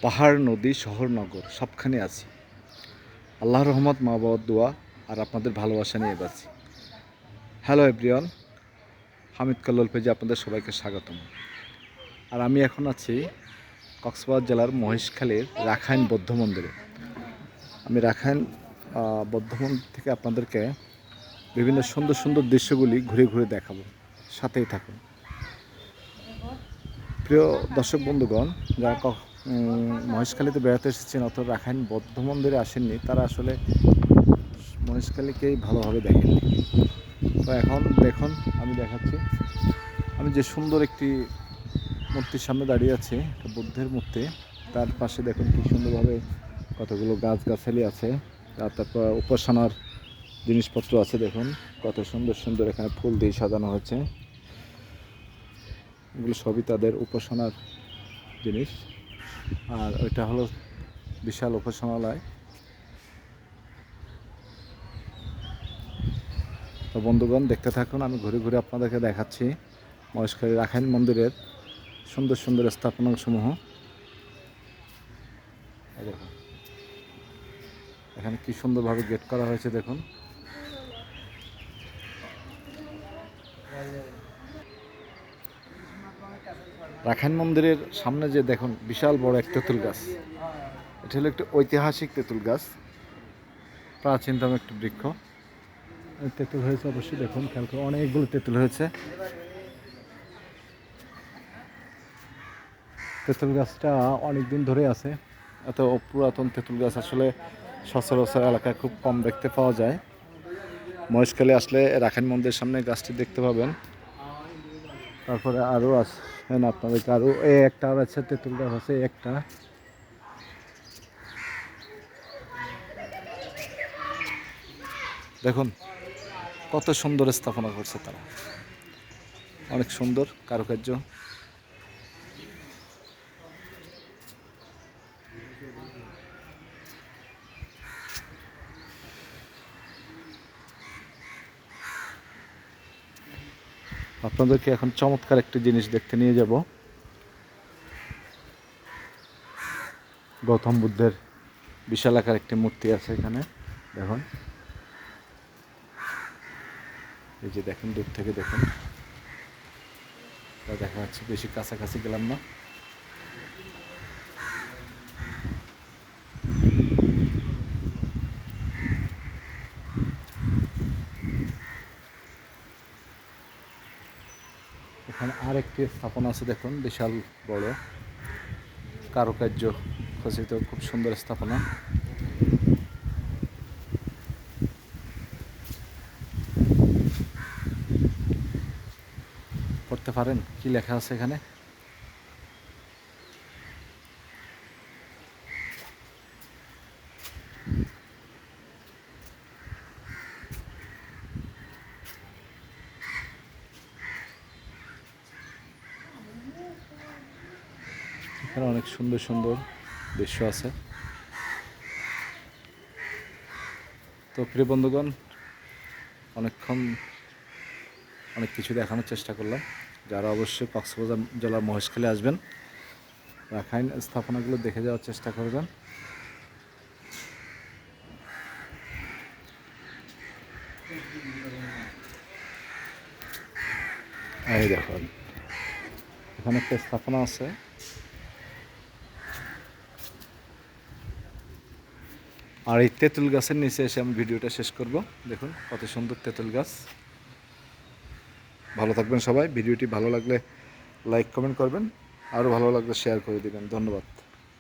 পাহাড়, নদী, শহর, নগর সবখানে আছি। আল্লাহর রহমত, মা বাবার দোয়া আর আপনাদের ভালোবাসা নিয়ে বাঁচি। হ্যালো এভরিওয়ান, হামিদ কল্লোল পেজে আপনাদের সবাইকে স্বাগতম। আর আমি এখন আছি কক্সবাজার জেলার মহেশখালীর রাখাইন বৌদ্ধ মন্দিরে। আমি রাখাইন বৌদ্ধ মন্দির থেকে আপনাদেরকে বিভিন্ন সুন্দর সুন্দর দৃশ্যগুলি ঘুরে ঘুরে দেখাবো, সাথেই থাকুন। প্রিয় দর্শক বন্ধুগণ, যারা মহেশখালীতে বেড়াতে এসেছেন অথবা রাখাইন বৌদ্ধ মন্দিরে আসেননি, তারা আসলে মহেশখালীকেই ভালোভাবে দেখেননি। তো এখন দেখুন, আমি দেখাচ্ছি। আমি যে সুন্দর একটি মূর্তির সামনে দাঁড়িয়ে আছি, একটা বুদ্ধের মূর্তি। তার পাশে দেখুন কি সুন্দরভাবে কতগুলো গাছগাছালি আছে, তারপর উপাসনার জিনিসপত্র আছে। দেখুন কত সুন্দর সুন্দর এখানে ফুল দিয়ে সাজানো হয়েছে। এগুলো সবই তাদের উপাসনার জিনিস। আর ওইটা হলো বিশাল উপাসনালয়। তো বন্ধুগণ, দেখতে থাকুন, আমি ঘুরে ঘুরে আপনাদেরকে দেখাচ্ছি মহেশখালী রাখাইন মন্দিরের সুন্দর সুন্দর স্থাপনাসমূহ। দেখুন এখানে কি সুন্দরভাবে গেট করা হয়েছে। দেখুন রাখাইন মন্দিরের সামনে যে দেখুন বিশাল বড় এক তেঁতুল গাছ। এটা হলো একটি ঐতিহাসিক তেঁতুল গাছ, প্রাচীনতম একটি বৃক্ষ। তেঁতুল হয়েছে অবশ্যই, দেখুন খেয়াল করে অনেকগুলো তেঁতুল হয়েছে। তেঁতুল গাছটা অনেক দিন ধরে আছে। এত পুরাতন তেঁতুল গাছ আসলে সচরাচর এলাকায় খুব কম দেখতে পাওয়া যায়। মহেশখালী আসলে রাখাইন মন্দিরের সামনে গাছটি দেখতে পাবেন। তারপরে আরও আসেন, আপনাদেরকে আরও এই একটা আছে তেঁতুল গাছ আছে একটা। দেখুন কত সুন্দর স্থাপনা করছে তারা, অনেক সুন্দর কারুকার্য। আপনাদেরকে এখন চমৎকার একটি জিনিস দেখতে নিয়ে যাব। গৌতম বুদ্ধের বিশাল আকার একটি মূর্তি আছে এখানে। দেখুন, এই যে দেখুন, দূর থেকে দেখুন, তা দেখা যাচ্ছে। বেশি কাছাকাছি গেলাম না। এখানে আরেকটি স্থাপনা আছে, দেখুন বিশাল বড় কারুকার্য খচিত, খুব সুন্দর স্থাপনা। পড়তে পারেন কি লেখা আছে এখানে। এখানে অনেক সুন্দর সুন্দর দৃশ্য আছে। তো প্রিয় বন্ধুগণ, অনেকক্ষণ অনেক কিছু দেখানোর চেষ্টা করলাম। যারা অবশ্যই কক্সবাজার জেলার মহেশখালী আসবেন, রাখাইন স্থাপনাগুলো দেখে যাওয়ার চেষ্টা করবেন। এই দেখুন এখানে একটা স্থাপনা আছে। আর এই তেঁতুল গাছের নিচে এসে আমি ভিডিওটা শেষ করব। দেখুন কত সুন্দর তেঁতুল গাছ। ভালো থাকবেন সবাই। ভিডিওটি ভালো লাগলে লাইক কমেন্ট করবেন, আরও ভালো লাগলে শেয়ার করে দেবেন। ধন্যবাদ।